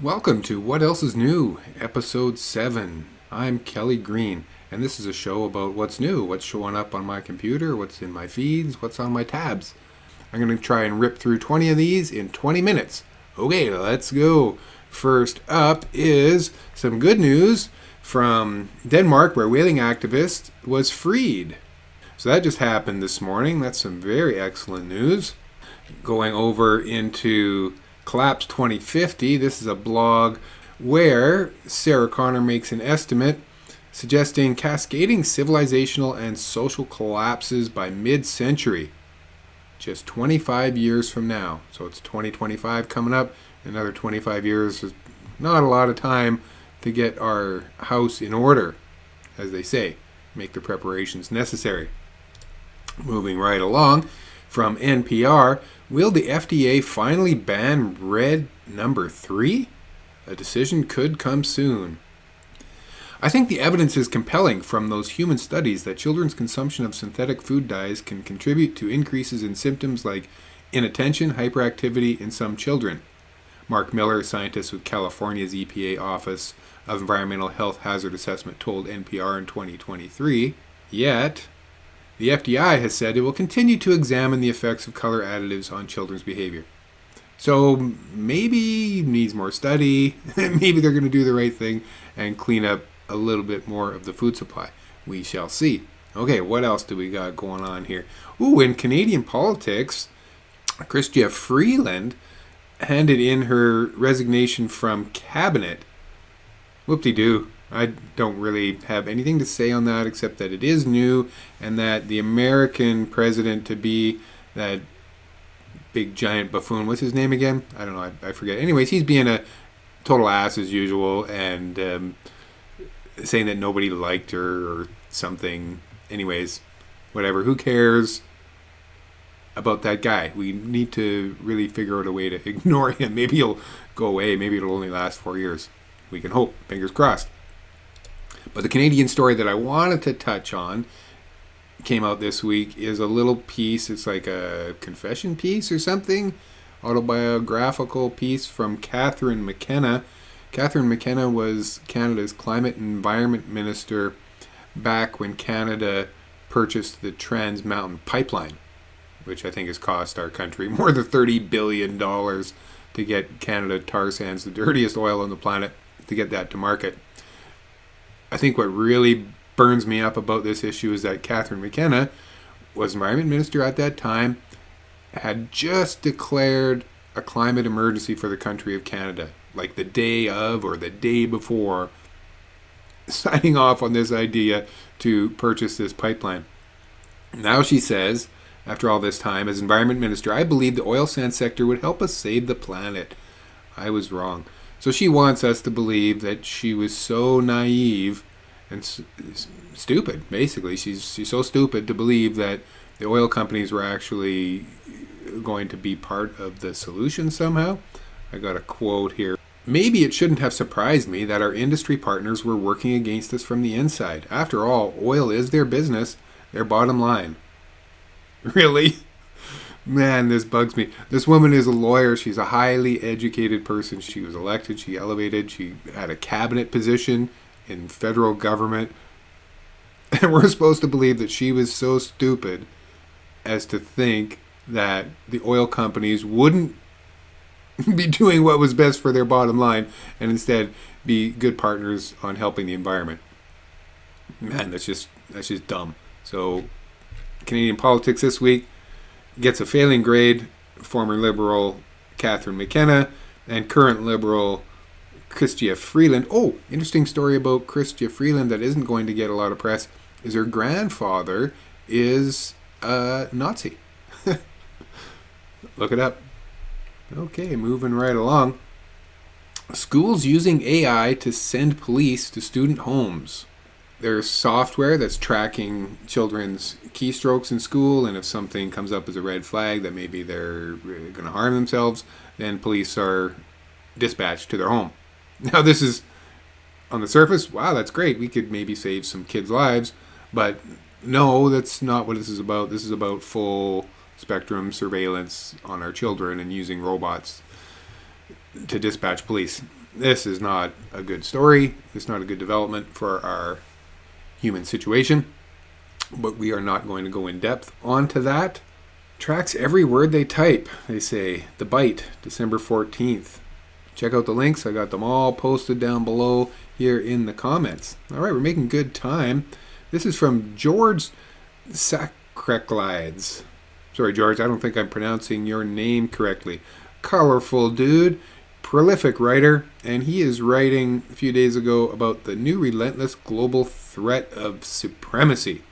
Welcome to What Else Is New, Episode 7. I'm Kelly Green, and this is a show about what's new, what's showing up on my computer, what's in my feeds, what's on my tabs. I'm going to try and rip through 20 of these in 20 minutes. Okay, let's go. First up is some good news from Denmark, where whaling activist was freed. So that just happened this morning. That's some very excellent news. Going over into Collapse 2050. This is a blog where Sarah Connor makes an estimate suggesting cascading civilizational and social collapses by mid-century, just 25 years from now. So it's 2025 coming up. Another 25 years is not a lot of time to get our house in order, as they say, make the preparations necessary. Moving right along, from NPR, will the FDA finally ban red number 3? A decision could come soon. I think the evidence is compelling from those human studies that children's consumption of synthetic food dyes can contribute to increases in symptoms like inattention, hyperactivity in some children. Mark Miller, scientist with California's EPA Office of Environmental Health Hazard Assessment, told NPR in 2023. Yet, the FDA has said it will continue to examine the effects of color additives on children's behavior. So maybe it needs more study. Maybe they're going to do the right thing and clean up a little bit more of the food supply. We shall see. Okay, what else do we got going on here? Ooh, in Canadian politics, Chrystia Freeland handed in her resignation from cabinet. Whoop-de-doo. I don't really have anything to say on that except that it is new and that the American president-to-be, that big giant buffoon, what's his name again? I don't know, I forget. Anyways, he's being a total ass as usual and saying that nobody liked her or something. Anyways, whatever, who cares about that guy? We need to really figure out a way to ignore him. Maybe he'll go away. Maybe it'll only last 4 years. We can hope. Fingers crossed. But the Canadian story that I wanted to touch on came out this week is a little piece. It's like a confession piece or something, autobiographical piece from Catherine McKenna. Catherine McKenna was Canada's climate and environment minister back when Canada purchased the Trans Mountain Pipeline, which I think has cost our country more than $30 billion to get Canada tar sands, the dirtiest oil on the planet, to get that to market. I think what really burns me up about this issue is that Catherine McKenna was environment minister at that time, had just declared a climate emergency for the country of Canada, like the day of or the day before signing off on this idea to purchase this pipeline. Now she says, after all this time, as environment minister, I believe the oil sands sector would help us save the planet. I was wrong. So she wants us to believe that she was so naive and stupid, basically. She's so stupid to believe that the oil companies were actually going to be part of the solution somehow. I got a quote here. Maybe it shouldn't have surprised me that our industry partners were working against us from the inside. After all, oil is their business, their bottom line. Really? Man, this bugs me. This woman is a lawyer. She's a highly educated person. She was elected. She elevated. She had a cabinet position in federal government. And we're supposed to believe that she was so stupid as to think that the oil companies wouldn't be doing what was best for their bottom line and instead be good partners on helping the environment. Man, that's just dumb. So, Canadian politics this week gets a failing grade, former Liberal Catherine McKenna and current Liberal Chrystia Freeland. Oh, interesting story about Chrystia Freeland that isn't going to get a lot of press is her grandfather is a Nazi. Look it up. Okay, moving right along. Schools using AI to send police to student homes. There's software that's tracking children's keystrokes in school, and if something comes up as a red flag that maybe they're going to harm themselves, then police are dispatched to their home. Now this is, on the surface, wow, that's great. We could maybe save some kids' lives, but no, that's not what this is about. This is about full spectrum surveillance on our children and using robots to dispatch police. This is not a good story. It's not a good development for our human situation. But we are not going to go in depth onto that. Tracks every word they type, they say. The Bite, December 14th. Check out the links. I got them all posted down below here in the comments. All right, we're making good time. This is from George Sacreglides. Sorry, George, I don't think I'm pronouncing your name correctly. Colorful dude, prolific writer, and he is writing a few days ago about the new relentless global threat of supremacy.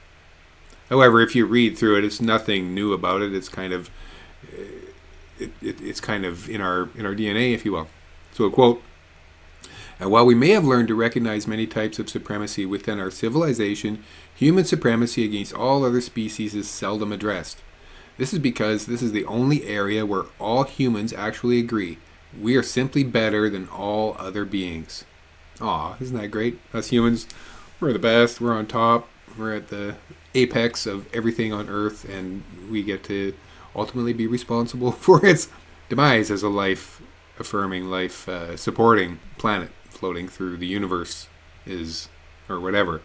However, if you read through it, it's nothing new about it. It's kind of it's kind of in our DNA, if you will. So a quote, "And while we may have learned to recognize many types of supremacy within our civilization, human supremacy against all other species is seldom addressed. This is because this is the only area where all humans actually agree. We are simply better than all other beings." Aw, isn't that great? Us humans, we're the best. We're on top. We're at the apex of everything on Earth, and we get to ultimately be responsible for its demise as a life-affirming, life-supporting planet floating through the universe or whatever.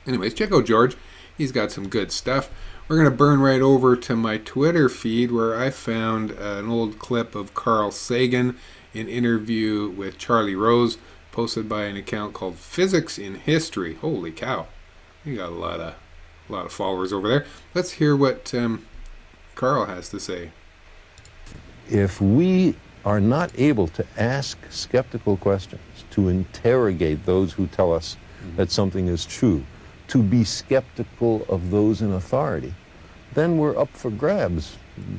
Anyways, check out George. He's got some good stuff. We're going to burn right over to my Twitter feed where I found an old clip of Carl Sagan in interview with Charlie Rose, posted by an account called Physics in History. Holy cow. You got a lot of followers over there. Let's hear what Carl has to say. If we are not able to ask skeptical questions, to interrogate those who tell us that something is true, to be skeptical of those in authority, then we're up for grabs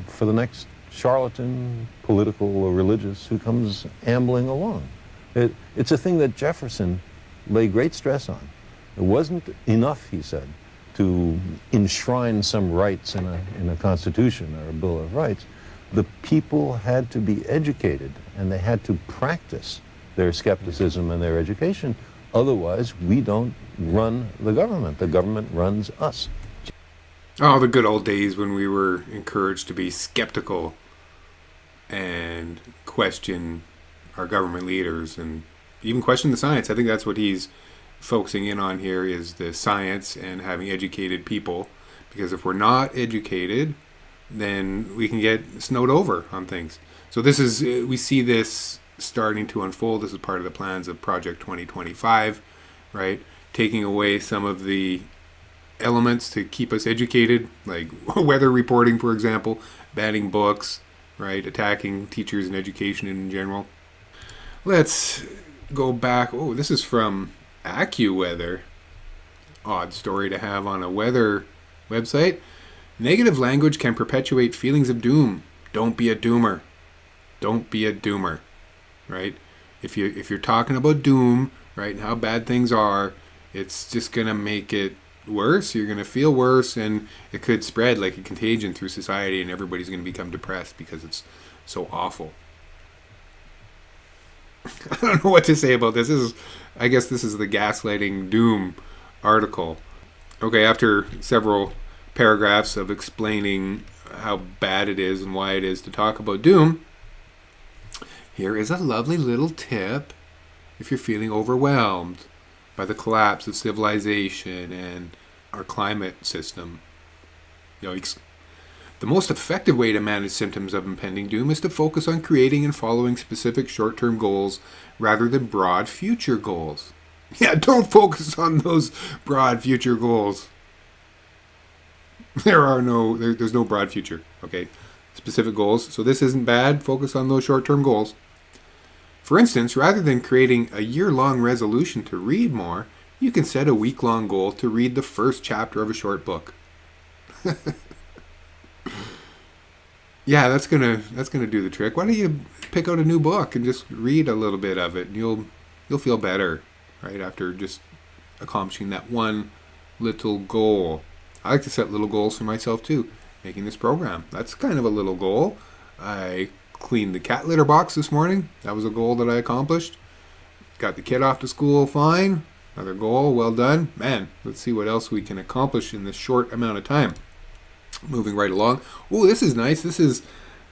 for the next charlatan, political or religious, who comes ambling along. It's a thing that Jefferson lay great stress on. It wasn't enough, he said, to enshrine some rights in a constitution or a Bill of Rights. The people had to be educated, and they had to practice their skepticism and their education. Otherwise, we don't run the government. The government runs us. Oh, the good old days when we were encouraged to be skeptical and question our government leaders and even question the science. I think that's what he's focusing in on here, is the science and having educated people. Because if we're not educated, then we can get snowed over on things. So this is, we see this starting to unfold. This is part of the plans of Project 2025, right? Taking away some of the elements to keep us educated, like weather reporting, for example, banning books, right? Attacking teachers and education in general. Let's go back. Oh, this is from AccuWeather. Odd story to have on a weather website. Negative language can perpetuate feelings of doom. Don't be a doomer. Don't be a doomer, right? If you're talking about doom, right, and how bad things are, it's just going to make it worse. You're going to feel worse, and it could spread like a contagion through society, and everybody's going to become depressed because it's so awful. I don't know what to say about this. I guess this is the Gaslighting Doom article. Okay, after several paragraphs of explaining how bad it is and why it is to talk about doom, here is a lovely little tip if you're feeling overwhelmed by the collapse of civilization and our climate system. Yikes. The most effective way to manage symptoms of impending doom is to focus on creating and following specific short-term goals rather than broad future goals. Yeah, don't focus on those broad future goals. There's no broad future, okay? Specific goals. So this isn't bad. Focus on those short-term goals. For instance, rather than creating a year-long resolution to read more, you can set a week-long goal to read the first chapter of a short book. Yeah, that's gonna do the trick. Why don't you pick out a new book and just read a little bit of it, and you'll feel better, right, after just accomplishing that one little goal. I like to set little goals for myself too. Making this program, that's kind of a little goal. I cleaned the cat litter box this morning. That was a goal that I accomplished. Got the kid off to school fine. Another goal, well done. Man, let's see what else we can accomplish in this short amount of time. Moving right along. Oh, this is nice. This is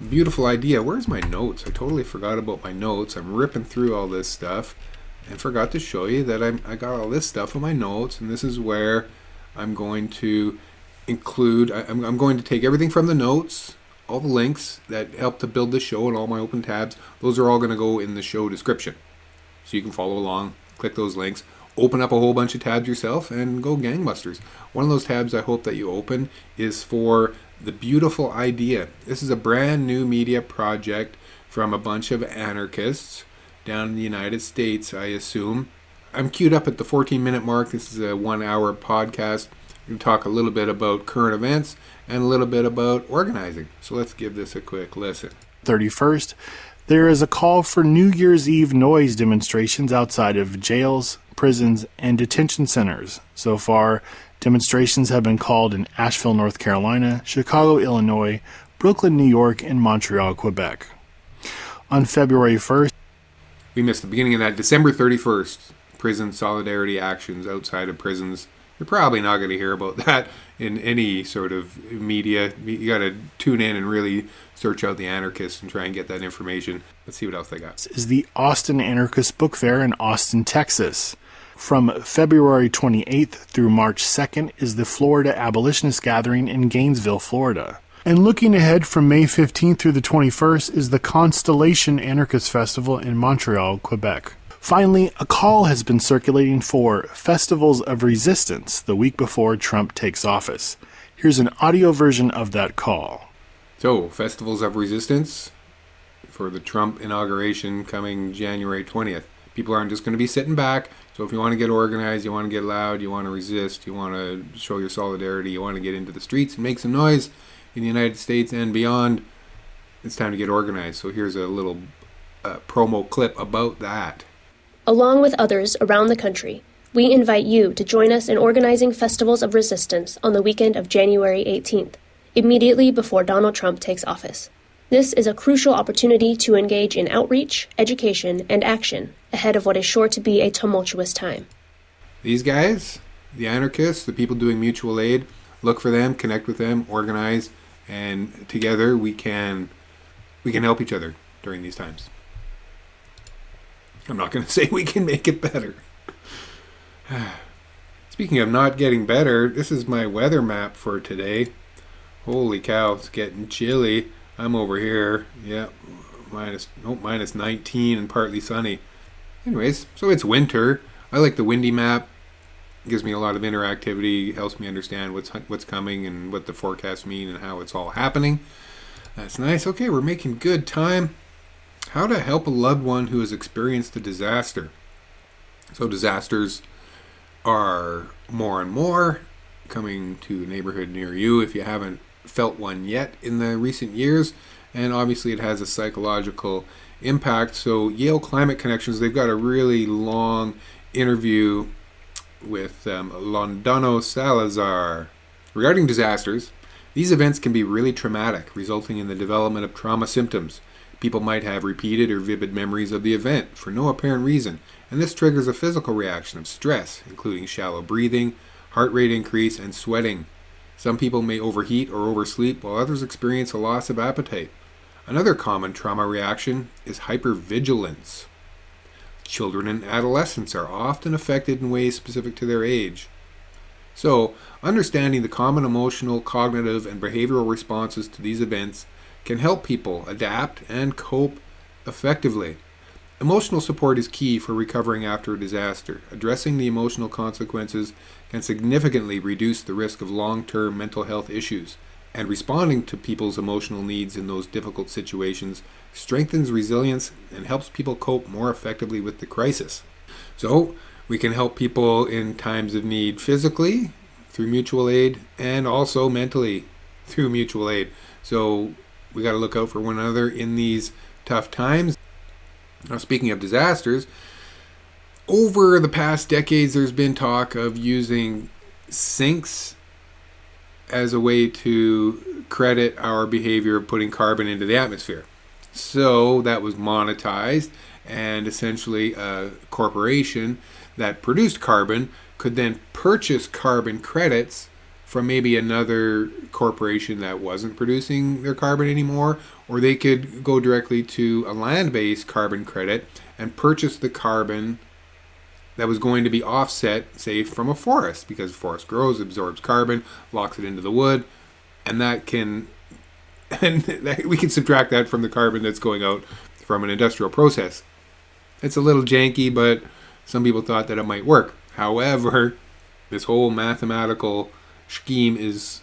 Beautiful idea. Where's my notes? I totally forgot about my notes. I'm ripping through all this stuff and forgot to show you that I got all this stuff in my notes, and this is where I'm going to include, I'm going to take everything from the notes, all the links that help to build the show and all my open tabs. Those are all going to go in the show description. So you can follow along, click those links, open up a whole bunch of tabs yourself, and go gangbusters. One of those tabs I hope that you open is for the beautiful idea. This is a brand new media project from a bunch of anarchists down in the United States, I assume. I'm queued up at the 14-minute mark. This is a 1-hour podcast. We're going to talk a little bit about current events and a little bit about organizing. So let's give this a quick listen. 31st, there is a call for New Year's Eve noise demonstrations outside of jails, prisons, and detention centers. So far, demonstrations have been called in Asheville, North Carolina, Chicago, Illinois, Brooklyn, New York, and Montreal, Quebec. On February 1st, we missed the beginning of that. December 31st, prison solidarity actions outside of prisons. You're probably not going to hear about that in any sort of media. You got to tune in and really search out the Anarchist and try and get that information. Let's see what else they got. is the Austin Anarchist Book Fair in Austin, Texas. From February 28th through March 2nd is the Florida Abolitionist Gathering in Gainesville, Florida. And looking ahead from May 15th through the 21st is the Constellation Anarchist Festival in Montreal, Quebec. Finally, a call has been circulating for Festivals of Resistance the week before Trump takes office. Here's an audio version of that call. So, Festivals of Resistance for the Trump inauguration coming January 20th. People aren't just going to be sitting back. So if you want to get organized, you want to get loud, you want to resist, you want to show your solidarity, you want to get into the streets and make some noise in the United States and beyond, it's time to get organized. So here's a little promo clip about that. Along with others around the country, we invite you to join us in organizing Festivals of Resistance on the weekend of January 18th, immediately before Donald Trump takes office. This is a crucial opportunity to engage in outreach, education, and action ahead of what is sure to be a tumultuous time. These guys, the anarchists, the people doing mutual aid, look for them, connect with them, organize, and together we can help each other during these times. I'm not going to say we can make it better. Speaking of not getting better, this is my weather map for today. Holy cow, it's getting chilly. I'm over here, yeah, minus 19 and partly sunny. Anyways, so it's winter. I like the windy map. It gives me a lot of interactivity, helps me understand what's coming and what the forecasts mean and how it's all happening. That's nice. Okay, we're making good time. How to help a loved one who has experienced a disaster. So disasters are more and more coming to a neighborhood near you if you haven't felt one yet in the recent years, and obviously it has a psychological impact. So Yale Climate Connections, they've got a really long interview with Londano Salazar regarding disasters. These events can be really traumatic, resulting in the development of trauma symptoms. People might have repeated or vivid memories of the event for no apparent reason, and this triggers a physical reaction of stress, including shallow breathing, heart rate increase, and sweating. Some people may overheat or oversleep, while others experience a loss of appetite. Another common trauma reaction is hypervigilance. Children and adolescents are often affected in ways specific to their age. So, understanding the common emotional, cognitive, and behavioral responses to these events can help people adapt and cope effectively. Emotional support is key for recovering after a disaster. Addressing the emotional consequences can significantly reduce the risk of long-term mental health issues, and responding to people's emotional needs in those difficult situations strengthens resilience and helps people cope more effectively with the crisis. So, we can help people in times of need physically through mutual aid and also mentally through mutual aid. So, we got to look out for one another in these tough times. Now, speaking of disasters, over the past decades, there's been talk of using sinks as a way to credit our behavior of putting carbon into the atmosphere. So that was monetized, and essentially a corporation that produced carbon could then purchase carbon credits from maybe another corporation that wasn't producing their carbon anymore, or they could go directly to a land-based carbon credit and purchase the carbon that was going to be offset, say, from a forest, because forest grows, absorbs carbon, locks it into the wood, and that can, and we can subtract that from the carbon that's going out from an industrial process. It's a little janky, but some people thought that it might work. However, this whole mathematical scheme is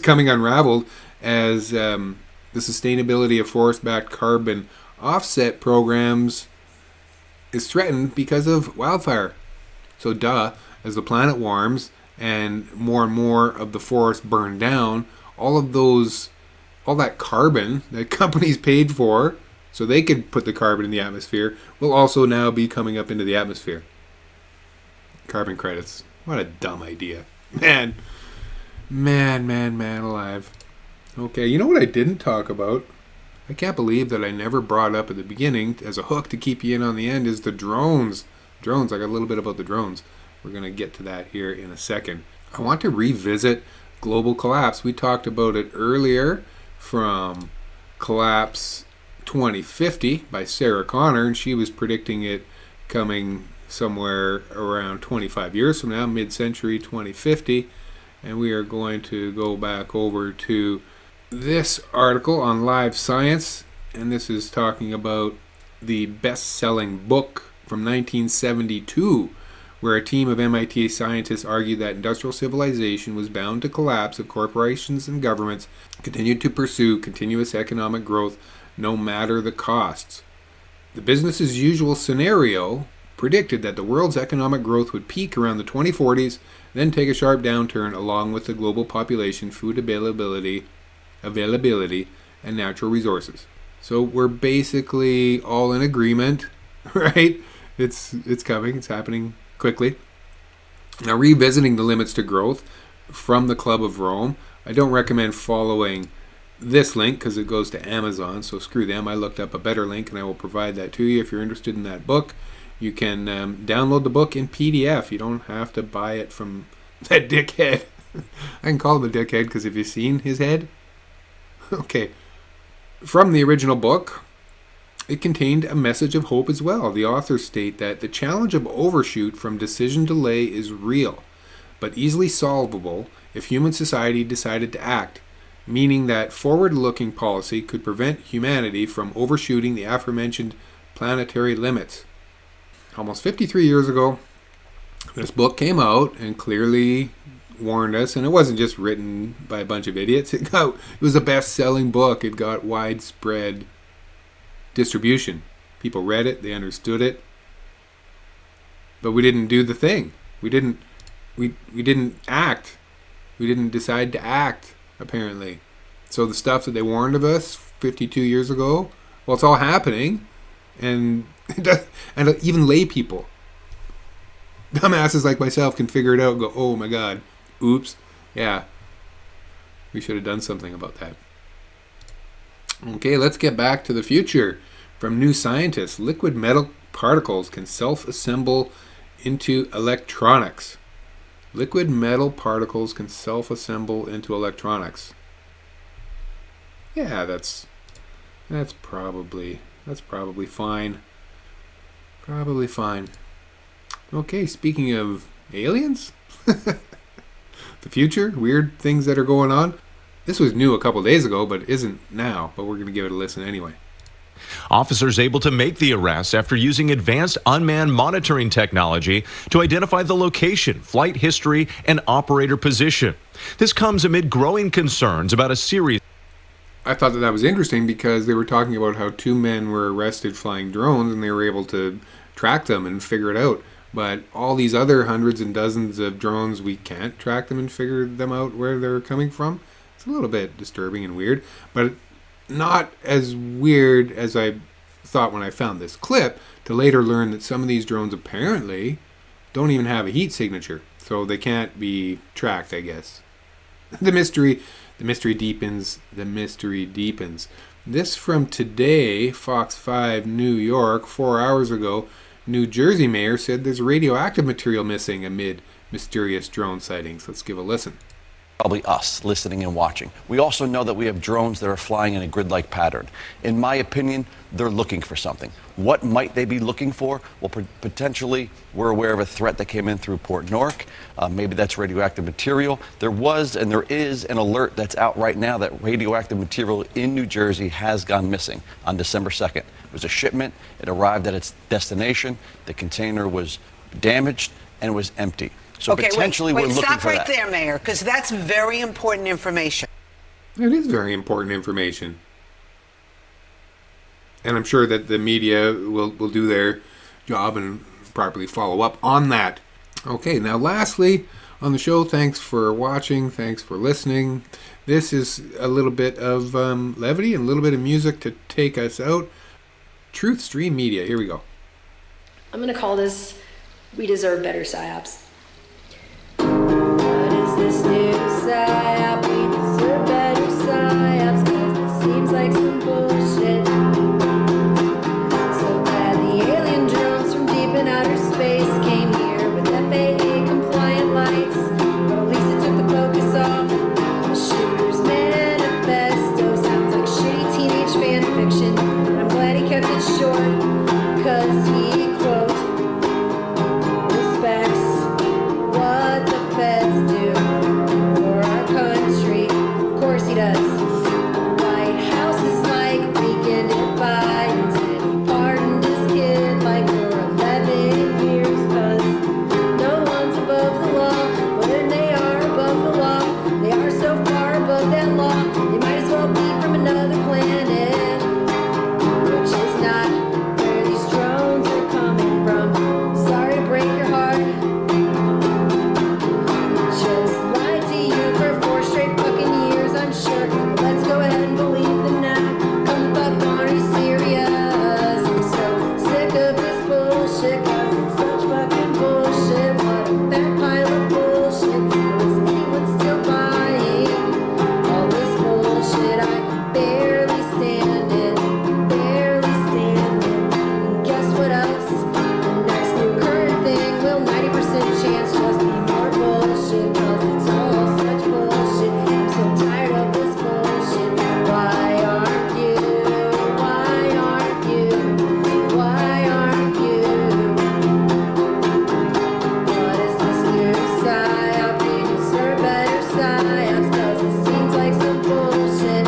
coming unraveled as the sustainability of forest-backed carbon offset programs is threatened because of wildfire. So as the planet warms and more of the forest burn down, all that carbon that companies paid for so they could put the carbon in the atmosphere will also now be coming up into the atmosphere. Carbon credits. What a dumb idea. Man alive. Okay, you know what I didn't talk about? I can't believe that I never brought up at the beginning as a hook to keep you in on the end is the drones. I got a little bit about the drones. We're going to get to that here in a second. I want to revisit global collapse. We talked about it earlier from Collapse 2050 by Sarah Connor, and she was predicting it coming somewhere around 25 years from now, mid-century 2050. And we are going to go back over to this article on Live Science, and this is talking about the best-selling book from 1972, where a team of MIT scientists argued that industrial civilization was bound to collapse if corporations and governments continued to pursue continuous economic growth no matter the costs. The business-as-usual scenario predicted that the world's economic growth would peak around the 2040s, then take a sharp downturn along with the global population, food availability, and natural resources. So we're basically all in agreement, right? It's coming. It's happening quickly. Now, revisiting the limits to growth from the Club of Rome, I don't recommend following this link because it goes to Amazon, so screw them. I looked up a better link and I will provide that to you if you're interested in that book. You can download the book in PDF. You don't have to buy it from that dickhead. I can call him a dickhead because have you seen his head? Okay. From the original book, it contained a message of hope as well. The authors state that the challenge of overshoot from decision delay is real, but easily solvable if human society decided to act, meaning that forward-looking policy could prevent humanity from overshooting the aforementioned planetary limits. Almost 53 years ago, this book came out and clearly warned us, and it wasn't just written by a bunch of idiots. It was a best-selling book. It got widespread distribution. People read it, they understood it, but we didn't do the thing. We didn't act. We didn't decide to act, apparently. So the stuff that they warned of us 52 years ago, well, it's all happening, and even lay people, dumbasses like myself, can figure it out and go, oh my god, oops, yeah, we should have done something about that. Okay, let's get back to the future. From New Scientist, liquid metal particles can self-assemble into electronics. Liquid metal particles can self-assemble into electronics. Yeah, that's probably fine. Probably fine. Okay, speaking of aliens, the future, weird things that are going on. This was new a couple days ago, but isn't now. But we're going to give it a listen anyway. Officers able to make the arrest after using advanced unmanned monitoring technology to identify the location, flight history, and operator position. This comes amid growing concerns about a series. I thought that was interesting because they were talking about how 2 men were arrested flying drones and they were able to track them and figure it out. But all these other hundreds and dozens of drones, we can't track them and figure them out where they're coming from. It's a little bit disturbing and weird, but not as weird as I thought when I found this clip, to later learn that some of these drones apparently don't even have a heat signature, so they can't be tracked, I guess. The mystery deepens. The mystery deepens. This from today, Fox 5 New York, 4 hours ago. New Jersey mayor said there's radioactive material missing amid mysterious drone sightings. Let's give a listen. probably us listening and watching. We also know that we have drones that are flying in a grid-like pattern. In my opinion, they're looking for something. What might they be looking for? Well, potentially, we're aware of a threat that came in through Port Newark. Maybe that's radioactive material. There was and there is an alert that's out right now that radioactive material in New Jersey has gone missing on December 2nd. It was a shipment. It arrived at its destination. The container was damaged and was empty. So okay, potentially wait, we're looking stop for right that. there, Mayor, because that's very important information. It is very important information. And I'm sure that the media will do their job and properly follow up on that. Okay, now lastly on the show, thanks for watching, thanks for listening. This is a little bit of levity and a little bit of music to take us out. Truth Stream Media, here we go. I'm going to call this We Deserve Better PsyOps. What is this new PsyOp? We deserve better PsyOps, 'cause this seems like some bullshit. So glad the alien drones from deep in outer space came here with FAA compliant lights, but at least it took the focus off the shooter's manifesto. Sounds like shitty teenage fan fiction, and I'm glad he kept it short, 'cause he quote respects what the feds do for our country. Of course he does. The White House is like weekend at Biden's, and he pardoned his kid like for 11 years, 'cause no one's above the law. But when they are above the law, they are so far above that law, they might as well be from another planet, which is not where these drones are coming from. Sorry to break your heart. Just lied to you for 4 straight fucking years, I'm sure. Let's go ahead and believe them now. Come the fuck on, are you serious? I'm so sick of this bullshit, 'cause it's such fucking bullshit. What a fat pile of bullshit. Is anyone still buying all this bullshit? I can barely stand it, barely stand it. And guess what else? The next new current thing will 90% chance just be more bullshit, 'cause it's all such bullshit. I'm so tired of this bullshit. Why aren't you? Why aren't you? Why aren't you? What is this new PsyOp? We deserve better PsyOps, 'cause it seems like some bullshit.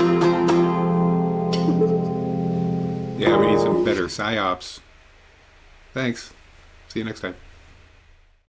Yeah, we need some better psyops. Thanks. See you next time.